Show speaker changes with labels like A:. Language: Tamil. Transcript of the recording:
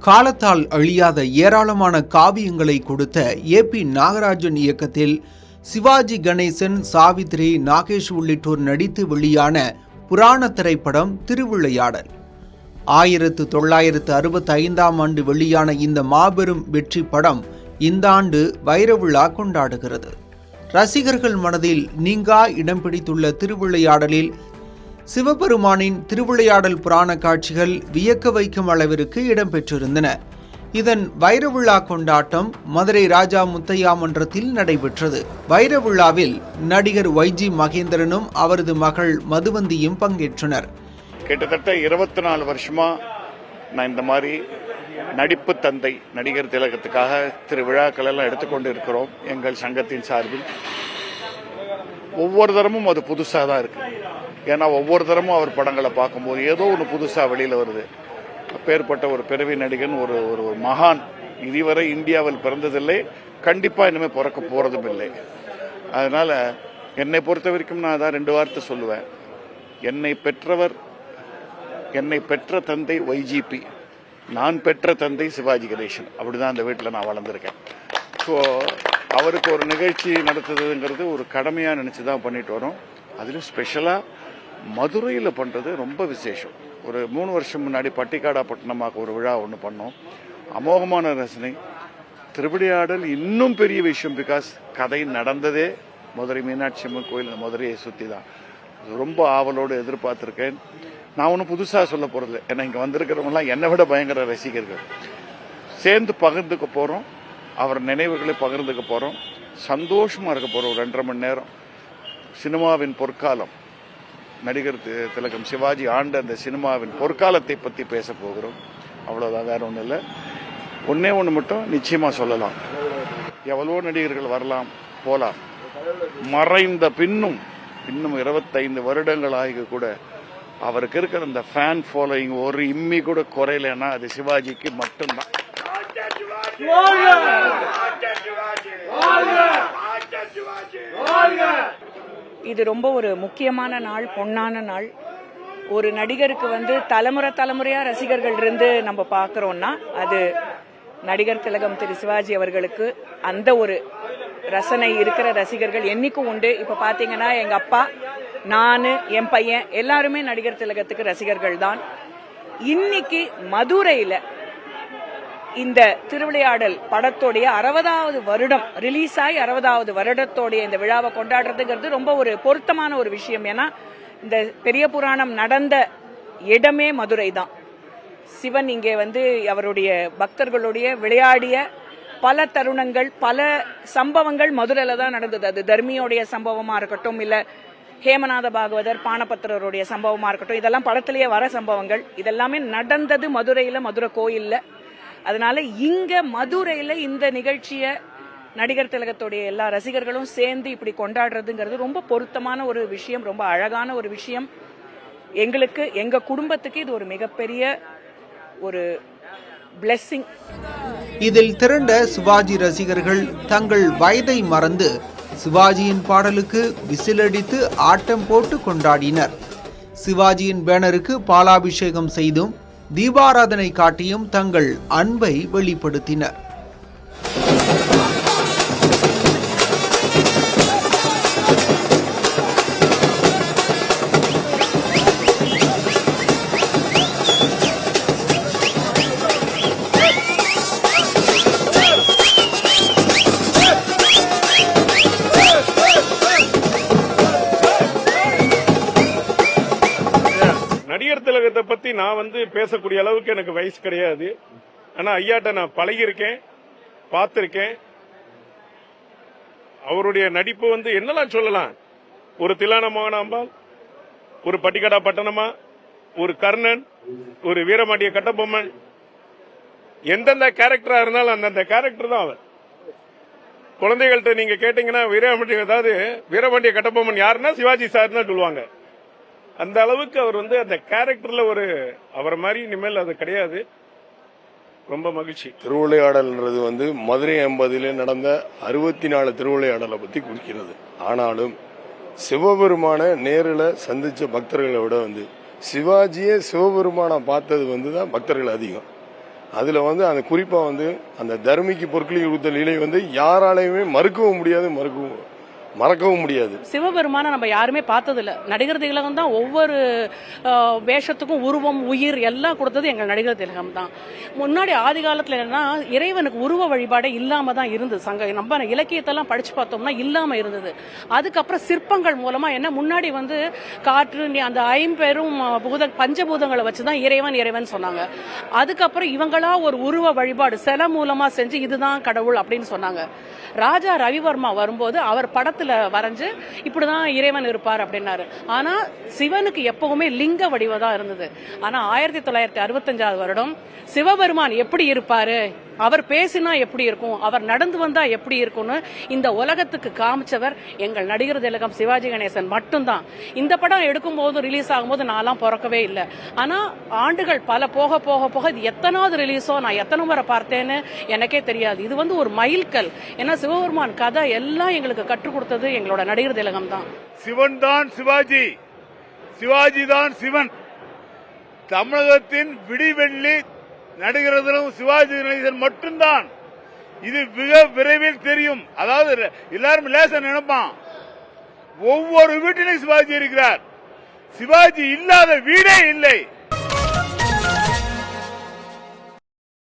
A: காலத்தால் அழியாத ஏராளமான காவியங்களை கொடுத்த ஏ.பி. நாகராஜன் இயக்கத்தில் சிவாஜி கணேசன், சாவித்ரி, நாகேஷ் உள்ளிட்டோர் நடித்து வெளியான புராண திரைப்படம் திருவிளையாடல். 1965ஆம் ஆண்டு வெளியான இந்த மாபெரும் வெற்றி படம் இந்த ஆண்டு வைர விழா கொண்டாடுகிறது. ரசிகர்கள் மனதில் நீங்கா இடம் பிடித்துள்ள திருவிளையாடலில் சிவபெருமானின் திருவிளையாடல் புராண காட்சிகள் வியக்க வைக்கும் அளவிற்கு இடம்பெற்றிருந்தன. இதன் வைர விழா கொண்டாட்டம் மதுரை ராஜா முத்தையா மன்றத்தில் நடைபெற்றது. வைர விழாவில் நடிகர் YG மகேந்திரனும் அவரது மகள் மதுவந்தியும் பங்கேற்றனர்.
B: கிட்டத்தட்ட 24 வருஷமா நான் இந்த மாதிரி நடிப்பு தந்தை நடிகர் திலகத்துக்காக விழாக்கள் எல்லாம் எடுத்துக்கொண்டு இருக்கிறோம். எங்கள் சங்கத்தின் சார்பில் ஒவ்வொரு தரமும் அது புதுசாக தான் இருக்கு. ஏன்னா ஒவ்வொரு தரமும் அவர் படங்களை பார்க்கும்போது ஏதோ ஒன்று புதுசாக வெளியில் வருது. அப்பேற்பட்ட ஒரு பிறவி நடிகன், ஒரு ஒரு மகான் இதுவரை இந்தியாவில் பிறந்ததில்லை, கண்டிப்பாக இனிமேல் பிறக்க போறதும் இல்லை. அதனால என்னை பொறுத்த வரைக்கும் நான் அதான் 2 வார்த்தை சொல்லுவேன். என்னை பெற்ற தந்தை YGP, நான் பெற்ற தந்தை சிவாஜி கணேசன். அப்படிதான் அந்த வீட்டில் நான் வளர்ந்துருக்கேன். ஸோ அவருக்கு ஒரு நிகழ்ச்சி நடத்துறதுங்கிறது ஒரு கடமையாக நினச்சி தான் பண்ணிட்டு வரோம். அதிலும் ஸ்பெஷலாக மதுரையில் பண்ணுறது ரொம்ப விசேஷம். ஒரு 3 வருஷம் முன்னாடி பட்டிக்காடா பட்டணமாக ஒரு விழா ஒன்று பண்ணோம். அமோகமான ரசனை. திருவிளையாடல் இன்னும் பெரிய விஷயம். பிகாஸ் கதை நடந்ததே மதுரை மீனாட்சி அம்மன் கோயில், மதுரையை சுற்றி தான். ரொம்ப ஆவலோடு எதிர்பார்த்துருக்கேன். நான் ஒன்றும் புதுசாக சொல்ல போகிறது, ஏன்னா இங்கே வந்திருக்கிறவங்களாம் என்னை விட பயங்கர ரசிகர்கள். சேர்ந்து பகிர்ந்துக்க போகிறோம், அவர் நினைவுகளை பகிர்ந்துக்க போகிறோம், சந்தோஷமாக இருக்க போகிறோம். ஒரு 2.5 மணி நேரம் சினிமாவின் பொற்காலம், நடிகர் திலகம் சிவாஜி ஆண்ட அந்த சினிமாவின் பொற்காலத்தை பற்றி பேச போகிறோம். அவ்வளோதான், வேற ஒன்றும் இல்லை. ஒன்னே ஒன்று மட்டும் நிச்சயமாக சொல்லலாம். எவ்வளவோ நடிகர்கள் வரலாம் போலாம், மறைந்த பின்னும் 25 வருடங்கள் ஆகி கூட அவருக்கு இருக்கிற அந்த ஃபேன் ஃபாலோயிங் ஒரு இம்மி கூட குறையலன்னா அது சிவாஜிக்கு மட்டும்தான்.
C: இது ரொம்ப ஒரு முக்கியமான நாள், பொன்னான நாள். ஒரு நடிகருக்கு தலைமுறையா ரசிகர்கள் இருந்து நம்ம பார்க்கறோம்னா அது நடிகர் திலகம் திரு சிவாஜி அவர்களுக்கு அந்த ஒரு ரசனை இருக்கிற ரசிகர்கள் என்னைக்கும் உண்டு. இப்ப பாத்தீங்கன்னா எங்க அப்பா, நானு, என் பையன் எல்லாருமே நடிகர் திலகத்துக்கு ரசிகர்கள் தான். இன்னைக்கு மதுரையில இந்த திருவிளையாடல் படத்தோடைய 60வது வருடம் ரிலீஸ் ஆகி 60வது வருடத்தோடைய இந்த விழாவை கொண்டாடுறதுங்கிறது ரொம்ப ஒரு பொருத்தமான ஒரு விஷயம். ஏன்னா இந்த பெரிய புராணம் நடந்த இடமே மதுரை தான். சிவன் இங்கே அவருடைய பக்தர்களுடைய விளையாடிய பல தருணங்கள், பல சம்பவங்கள் மதுரையில தான் நடந்தது. அது தர்மியோடைய சம்பவமா இருக்கட்டும், இல்ல ஹேமநாத பாகவதர் பானபத்திரருடைய சம்பவமா இருக்கட்டும், இதெல்லாம் படத்திலேயே வர சம்பவங்கள். இதெல்லாமே நடந்தது மதுரையில, மதுரை கோயில்ல. அதனால இங்க மதுரையில இந்த நிகழ்ச்சிய நடிகர் திலகத்துடைய எல்லா ரசிகர்களும் சேர்ந்து இப்படி கொண்டாடுறதுங்கிறது ரொம்ப பொருத்தமான ஒரு விஷயம், ரொம்ப அழகான ஒரு விஷயம். எங்களுக்கு, எங்க குடும்பத்துக்கு இது ஒரு மிகப்பெரிய ஒரு பிளெஸிங்.
A: இதில் திரண்ட சிவாஜி ரசிகர்கள் தங்கள் வயதை மறந்து சிவாஜியின் பாடலுக்கு விசிலடித்து ஆட்டம் போட்டு கொண்டாடினர். சிவாஜியின் பேனருக்கு பாலாபிஷேகம் செய்தும் தீபாராதனை காட்டியும் தங்கள் அன்பை வெளிப்படுத்தினர்.
D: நடிகர் திலகத்தை பத்தி நான் பேசக்கூடிய அளவுக்கு எனக்கு வயசு கிடையாது. ஆனா ஐயாட்ட நான் பழகியிருக்கேன், பார்த்திருக்கேன். அவருடைய நடிப்பு என்னெல்லாம் சொல்லலாம். ஒரு தில்லான மோகனாம்பாள், ஒரு பட்டிக்காடா பட்டணமா, ஒரு கர்ணன், ஒரு வீரமாண்டிய கட்டபொம்மன், எந்தெந்த கேரக்டரா இருந்தாலும் அந்தந்த கேரக்டர் தான் அவர். குழந்தைகள்கிட்ட நீங்க கேட்டீங்கன்னா வீரமாண்டிய கட்டபொம்மன் யாருன்னா சிவாஜி சார் தான் சொல்லுவாங்க. அந்த அளவுக்கு அவர் அந்த கேரக்டர்ல அவர் மாதிரி இனிமேல் அது கிடையாது. ரொம்ப மகிழ்ச்சி.
E: திருவிளையாடல்ன்றது மதுரை 50 நடந்த 64 திருவிளையாடலை பத்தி குறிக்கிறது. ஆனாலும் சிவபெருமான நேரில் சந்திச்ச பக்தர்களை விட சிவாஜியே சிவபெருமான பார்த்தது தான் பக்தர்கள் அதிகம். அதுல வந்து அந்த குறிப்பா வந்து அந்த தர்மிக்கு பொற்களை கொடுத்த லீலை வந்து யாராலையுமே மறுக்கவும் முடியாது, மறக்கவும் முடியாது.
F: சிவபெருமான நம்ம யாருமே பார்த்தது இல்ல. நடிகர் திலகம் தான் ஒவ்வொரு வேஷத்துக்கும் உருவம், உயிர் எல்லாம் கொடுத்தது எங்கள் நடிகர் திலகம் தான். முன்னாடி ஆதி காலத்துல என்னன்னா இறைவனுக்கு உருவ வழிபாடே இல்லாம தான் இருந்தது. நம்ம இலக்கியத்தெல்லாம் படிச்சு பார்த்தோம்னா இல்லாம இருந்தது. அதுக்கப்புறம் சிற்பங்கள் மூலமா என்ன முன்னாடி வந்து காற்று, அந்த ஐம்பெரும் பஞ்சபூதங்களை வச்சுதான் இறைவன் சொன்னாங்க. அதுக்கப்புறம் இவங்களா ஒரு உருவ வழிபாடு சிலை மூலமா செஞ்சு இதுதான் கடவுள் அப்படின்னு சொன்னாங்க. ராஜா ரவிவர்மா வரும்போது அவர் படத்துல வரைஞ்சு இப்படிதான் இறைவன் இருப்பார் அப்படின்னாரு. ஆனா சிவனுக்கு எப்பவுமே லிங்க வடிவதான் இருந்தது. ஆனா 1965 வருடம் சிவபெருமான் எப்படி இருப்பாரு, அவர் பேசினா எப்படி இருக்கும், அவர் நடந்து வந்தா எப்படி இருக்கும்னு இந்த உலகத்துக்கு காமிச்சவர் எங்கள் நடிகர் திலகம் சிவாஜி கணேசன் மட்டும்தான். இந்த படம் எடுக்கும் போது, ரிலீஸ் ஆகும்போது நான்லாம் பிறக்கவே இல்லை. ஆனா ஆண்டுகள் பல போக போக போக இது எத்தனாவது ரிலீஸோ, நான் எத்தனை முறை பார்த்தேன்னு எனக்கே தெரியாது. இது வந்து ஒரு மைல்கல். ஏன்னா சிவபெருமான் கதை எல்லாம் எங்களுக்கு கற்றுக் கொடுத்தது எங்களோட நடிகர் திலகம் தான்.
G: சிவன் தான் சிவாஜி, சிவாஜி தான் சிவன். தமிழகத்தின் விடிவெள்ளி நடிகர் திலகம் சிவாஜி கணேசன் மட்டும்தான். இது மிக விரைவில் தெரியும். அதாவது எல்லாரும் லேசா நினைப்பான், ஒவ்வொரு வீட்டிலும் சிவாஜி இருக்கிறார். சிவாஜி இல்லாத வீடே இல்லை.